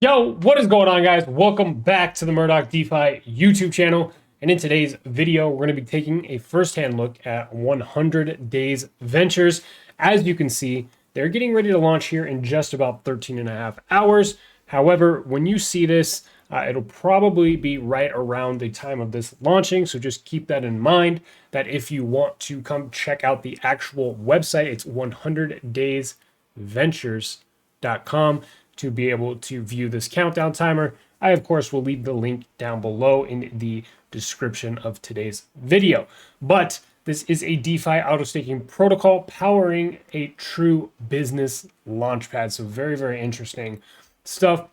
Yo, what is going on, guys? Welcome back to the Murdoch DeFi YouTube channel. And in today's video, we're going to be taking a first-hand look at 100 Days Ventures. As you can see, they're getting ready to launch here in just about 13 and a half hours. However, when you see this, it'll probably be right around the time of this launching. So just keep that in mind that if you want to come check out the actual website, it's 100daysventures.com to be able to view this countdown timer. I, of course, will leave the link down below in the description of today's video. But this is a DeFi auto-staking protocol powering a true business launchpad. So very, very interesting stuff.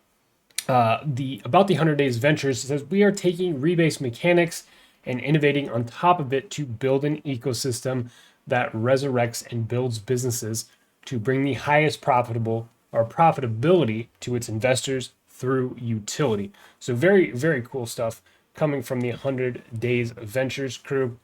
About the 100 Days Ventures says we are taking rebase mechanics and innovating on top of it to build an ecosystem that resurrects and builds businesses to bring the highest profitability to its investors through utility. So very, very cool stuff coming from the 100 Days Ventures crew.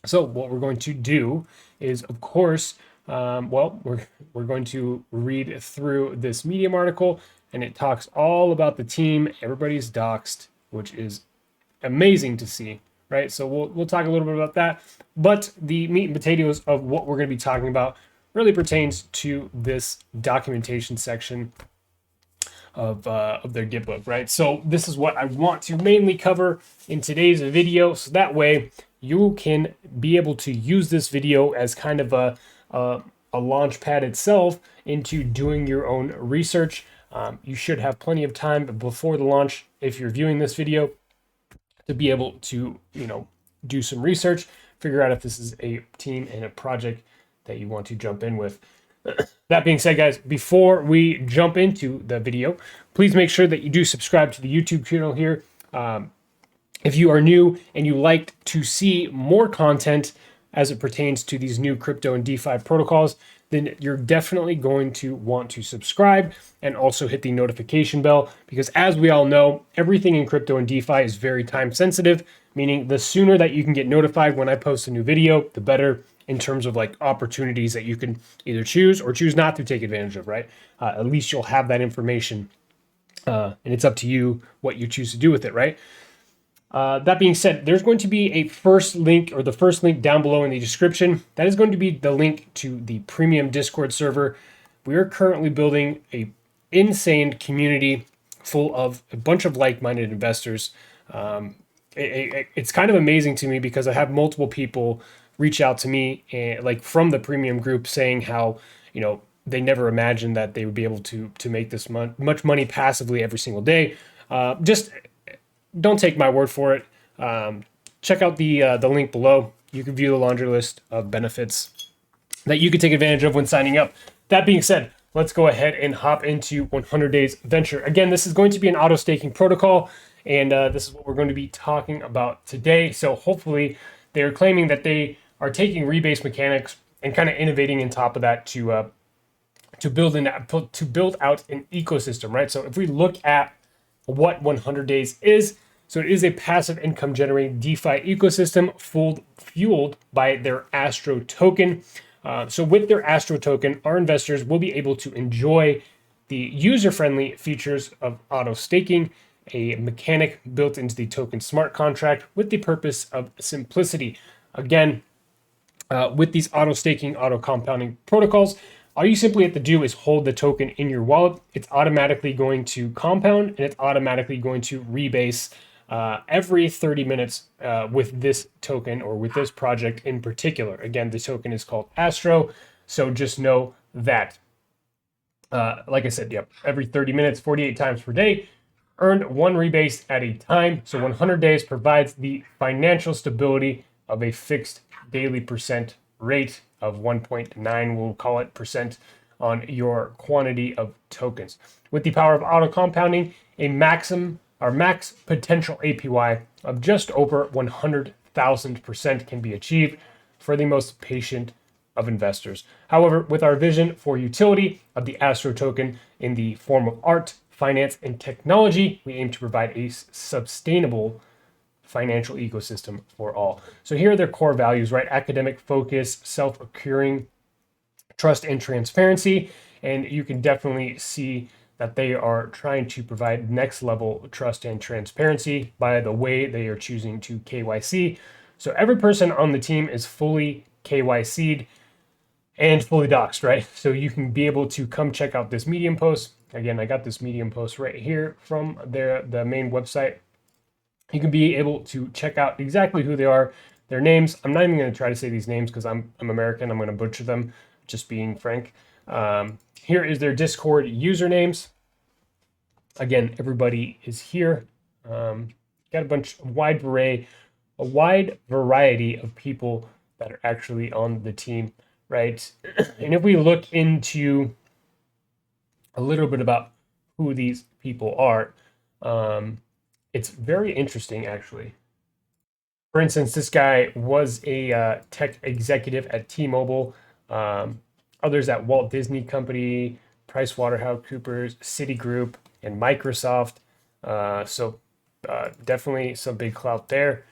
So what we're going to do is, of course, we're going to read through this Medium article, and it talks all about the team. Everybody's doxed, which is amazing to see, right? So we'll talk a little bit about that. But the meat and potatoes of what we're going to be talking about really pertains to this documentation section of their Gitbook, right? So this is what I want to mainly cover in today's video, so that way you can be able to use this video as kind of a launch pad itself into doing your own research. You should have plenty of time before the launch, if you're viewing this video, to be able to, do some research, figure out if this is a team and a project that you want to jump in with. That being said, guys, before we jump into the video, please make sure that you do subscribe to the YouTube channel here. If you are new and you like to see more content as it pertains to these new crypto and DeFi protocols, then you're definitely going to want to subscribe and also hit the notification bell, because as we all know, everything in crypto and DeFi is very time sensitive, meaning the sooner that you can get notified when I post a new video, the better, in terms of like opportunities that you can either choose or choose not to take advantage of, right? At least you'll have that information, and it's up to you what you choose to do with it, right? That being said, there's going to be a first link, or the first link down below in the description. That is going to be the link to the premium Discord server. We are currently building a insane community full of a bunch of like-minded investors. It's kind of amazing to me because I have multiple people reach out to me, like from the premium group, saying how, they never imagined that they would be able to make this much money passively every single day. Just don't take my word for it. Check out the link below. You can view the laundry list of benefits that you can take advantage of when signing up. That being said, let's go ahead and hop into 100 Days Venture. Again, this is going to be an auto staking protocol, and this is what we're going to be talking about today. So hopefully they're claiming that they are taking rebase mechanics and kind of innovating on top of that to build out an ecosystem, right? So if we look at what 100 Days is, so it is a passive income generating DeFi ecosystem fueled by their Astro token. So with their Astro token, our investors will be able to enjoy the user-friendly features of auto staking, a mechanic built into the token smart contract with the purpose of simplicity. Again, with these auto staking, auto compounding protocols, all you simply have to do is hold the token in your wallet. It's automatically going to compound, and it's automatically going to rebase every 30 minutes with this token, or with this project in particular. Again, the token is called Astro, so just know that. Like I said, every 30 minutes, 48 times per day, earned one rebase at a time. So 100 Days provides the financial stability of a fixed daily percent rate of 1.9, we'll call it, percent on your quantity of tokens. With the power of auto compounding, a max potential APY of just over 100,000% can be achieved for the most patient of investors. However, with our vision for utility of the Astro token in the form of art, finance, and technology, we aim to provide a sustainable financial ecosystem for all. So here are their core values, right? Academic focus, self-occurring, trust, and transparency. And you can definitely see that they are trying to provide next level trust and transparency by the way they are choosing to KYC. So every person on the team is fully KYC'd and fully doxed, right? So you can be able to come check out this Medium post. Again, I got this Medium post right here from the main website. You can be able to check out exactly who they are, their names. I'm not even going to try to say these names because I'm American. I'm going to butcher them, just being frank. Here is their Discord usernames. Again, everybody is here. Got a wide variety of people that are actually on the team, right? And if we look into a little bit about who these people are, it's very interesting, actually. For instance, this guy was a tech executive at T-Mobile, others at Walt Disney Company, PricewaterhouseCoopers, Citigroup, and Microsoft. Definitely some big clout there.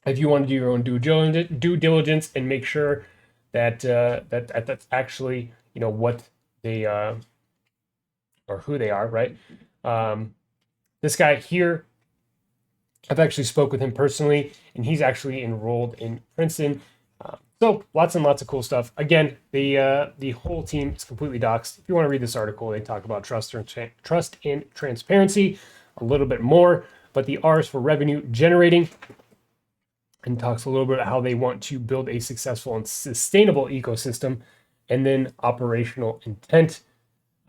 If you want to do your own due diligence and make sure that that's actually what they or who they are, right? This guy here, I've actually spoke with him personally, and he's actually enrolled in Princeton. So lots and lots of cool stuff. Again, the whole team is completely doxed. If you want to read this article, they talk about trust and transparency a little bit more, but the R is for revenue generating, and talks a little bit about how they want to build a successful and sustainable ecosystem, and then operational intent.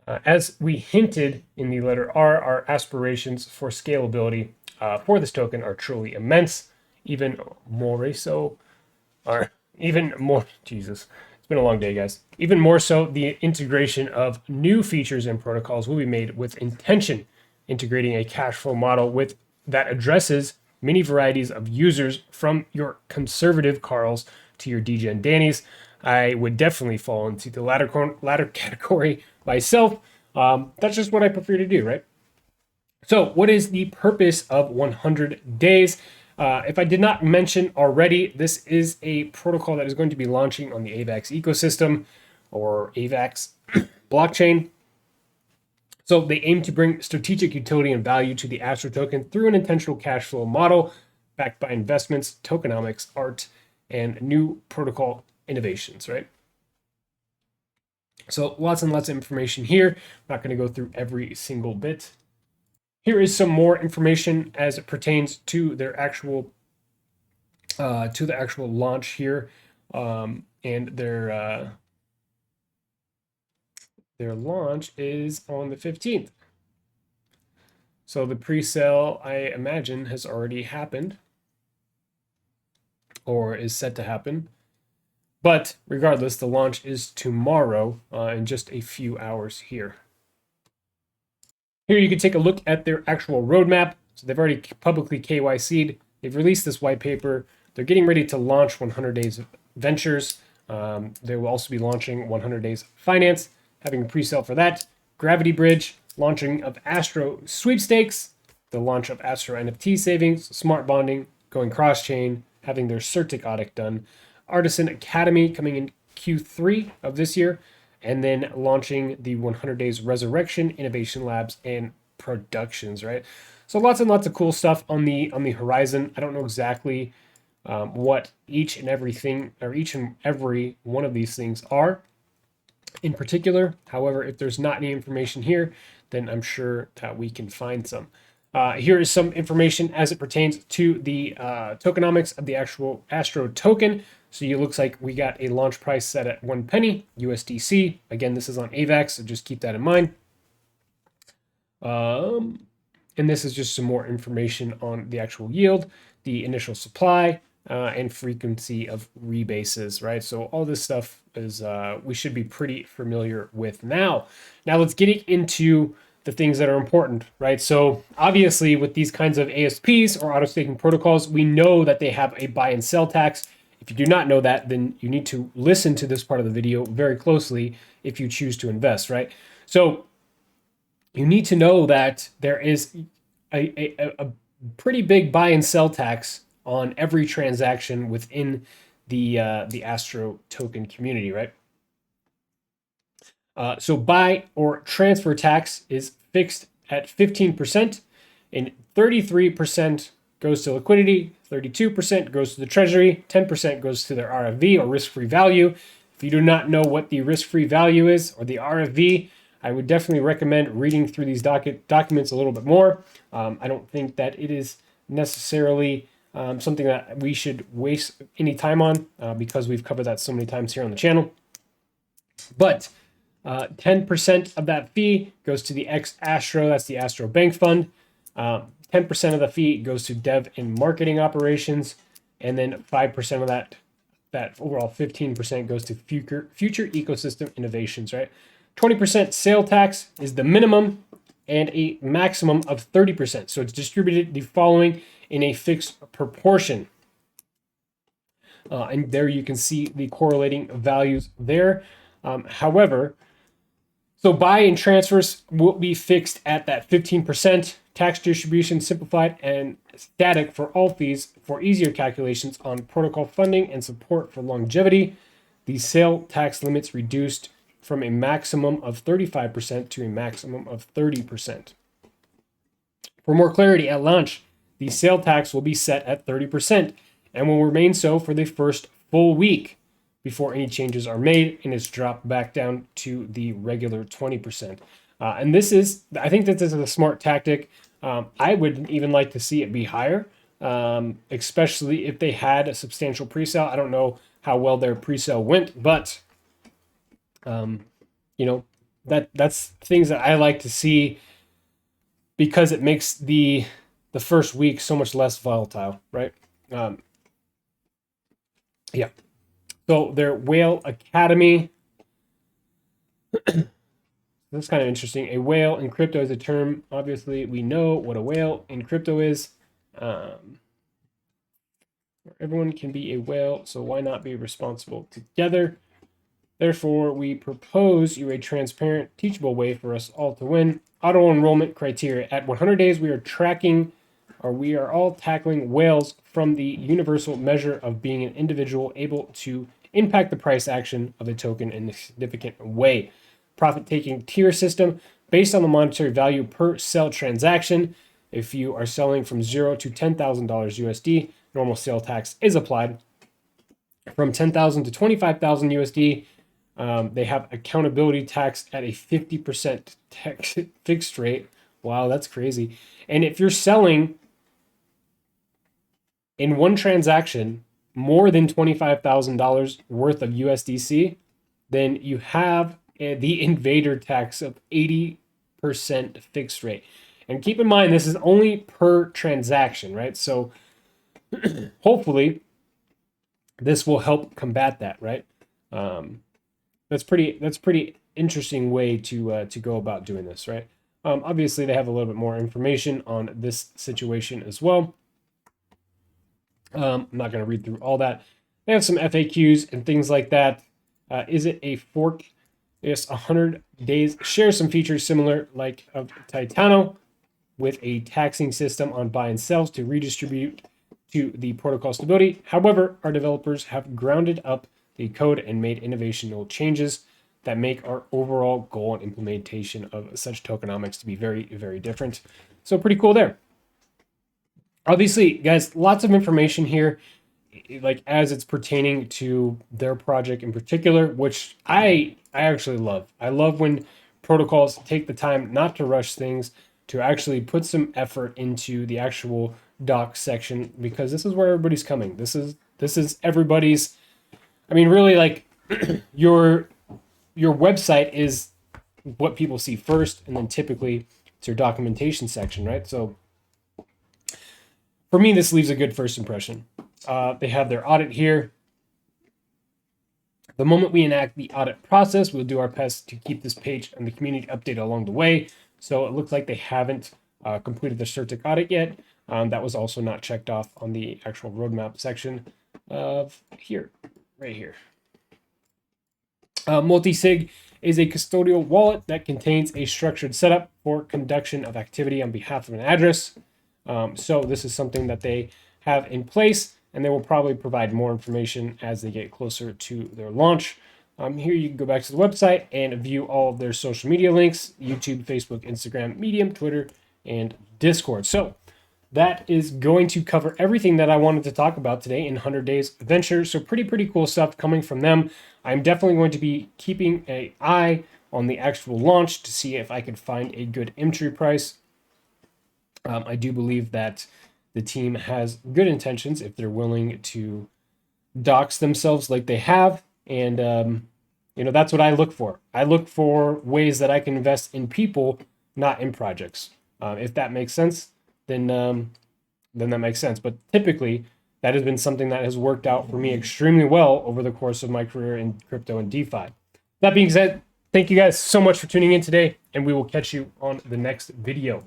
As we hinted in the letter R, our aspirations for scalability for this token are truly immense, even more so, or even more, Jesus, it's been a long day, guys. Even more so, the integration of new features and protocols will be made with intention, integrating a cash flow model with that addresses many varieties of users from your conservative Carls to your degen Dannies. I would definitely fall into the latter category myself. That's just what I prefer to do, right? So what is the purpose of 100 days? If I did not mention already, this is a protocol that is going to be launching on the AVAX ecosystem or AVAX blockchain. So they aim to bring strategic utility and value to the Astro token through an intentional cash flow model backed by investments, tokenomics, art, and new protocol innovations, right? So lots and lots of information here. I'm not going to go through every single bit. Here is some more information as it pertains to their actual to the actual launch here, and their launch is on the 15th. So the pre-sale, I imagine, has already happened or is set to happen. But regardless, the launch is tomorrow in just a few hours here. Here you can take a look at their actual roadmap. So they've already publicly KYC'd. They've released this white paper. They're getting ready to launch 100 Days of Ventures. They will also be launching 100 Days Finance, having a pre-sale for that. Gravity Bridge, launching of Astro Sweepstakes, the launch of Astro NFT Savings, Smart Bonding, going cross-chain, having their Certic audit done. Artisan Academy coming in Q3 of this year, and then launching the 100 Days Resurrection, Innovation Labs, and Productions, right? So lots and lots of cool stuff on the horizon. I don't know exactly what each and every one of these things are in particular. However, if there's not any information here, then I'm sure that we can find some. Here is some information as it pertains to the tokenomics of the actual Astro token. So it looks like we got a launch price set at 1 penny USDC. Again, this is on AVAX, so just keep that in mind. And this is just some more information on the actual yield, the initial supply, and frequency of rebases, right? So all this stuff is we should be pretty familiar with now. Now let's get into the things that are important, right? So obviously with these kinds of ASPs or auto staking protocols, we know that they have a buy and sell tax. If you do not know that, then you need to listen to this part of the video very closely if you choose to invest, right? So you need to know that there is a pretty big buy and sell tax on every transaction within the Astro token community, right? So buy or transfer tax is fixed at 15%, and 33% goes to liquidity, 32% goes to the treasury, 10% goes to their RFV or risk-free value. If you do not know what the risk-free value is or the RFV, I would definitely recommend reading through these documents a little bit more. I don't think that it is necessarily something that we should waste any time on because we've covered that so many times here on the channel. But 10% of that fee goes to the ex-Astro, that's the Astro Bank Fund. 10% of the fee goes to dev and marketing operations, and then 5% of that overall 15% goes to future ecosystem innovations, right? 20% sale tax is the minimum and a maximum of 30%. So it's distributed the following in a fixed proportion. And there you can see the correlating values there. However, so buy and transfers will be fixed at that 15%. Tax distribution simplified and static for all fees for easier calculations on protocol funding and support for longevity. The sale tax limits reduced from a maximum of 35% to a maximum of 30%. For more clarity, at launch, the sale tax will be set at 30% and will remain so for the first full week before any changes are made, and it's dropped back down to the regular 20%. And this is, I think that this is a smart tactic. I would even like to see it be higher, especially if they had a substantial pre-sale. I don't know how well their pre-sale went, but you know, that's things that I like to see because it makes the first week so much less volatile, right? Yeah. So their Whale Academy. That's kind of interesting. A whale in crypto is a term. Obviously, we know what a whale in crypto is. Everyone can be a whale, so why not be responsible together? Therefore, we propose you a transparent, teachable way for us all to win. Auto enrollment criteria. At 100 days, we are all tackling whales from the universal measure of being an individual able to impact the price action of a token in a significant way. Profit-taking tier system based on the monetary value per sell transaction. If you are selling from $0 to $10,000 USD, normal sale tax is applied. From $10,000 to $25,000 USD, they have accountability tax at a 50% tax fixed rate. Wow, that's crazy. And if you're selling in one transaction more than $25,000 worth of USDC, then you have the invader tax of 80% fixed rate. And keep in mind, this is only per transaction, right? So hopefully this will help combat that, right? That's pretty interesting way to go about doing this, right? Obviously, they have a little bit more information on this situation as well. I'm not going to read through all that. They have some FAQs and things like that. Is it a fork? Yes, 100 days. Shares some features similar like of Titano with a taxing system on buy and sells to redistribute to the protocol stability. However, our developers have grounded up the code and made innovational changes that make our overall goal and implementation of such tokenomics to be very, very different. So pretty cool there. Obviously, guys, lots of information here, like as it's pertaining to their project in particular, which I actually love. I love when protocols take the time not to rush things, to actually put some effort into the actual doc section, because this is where everybody's coming. This is everybody's. I mean, really, like your website is what people see first, and then typically it's your documentation section, right? So for me, this leaves a good first impression. They have their audit here. The moment we enact the audit process, we'll do our best to keep this page and the community updated along the way. So it looks like they haven't completed the CertiK audit yet. That was also not checked off on the actual roadmap section of here, right here. Multisig is a custodial wallet that contains a structured setup for conduction of activity on behalf of an address. So this is something that they have in place, and they will probably provide more information as they get closer to their launch. Here you can go back to the website and view all of their social media links: YouTube, Facebook, Instagram, Medium, Twitter, and Discord. So that is going to cover everything that I wanted to talk about today in 100 Days Venture. So pretty cool stuff coming from them. I'm definitely going to be keeping an eye on the actual launch to see if I can find a good entry price. I do believe that the team has good intentions if they're willing to dox themselves like they have. And, that's what I look for. I look for ways that I can invest in people, not in projects. If that makes sense, then that makes sense. But typically, that has been something that has worked out for me extremely well over the course of my career in crypto and DeFi. That being said, thank you guys so much for tuning in today, and we will catch you on the next video.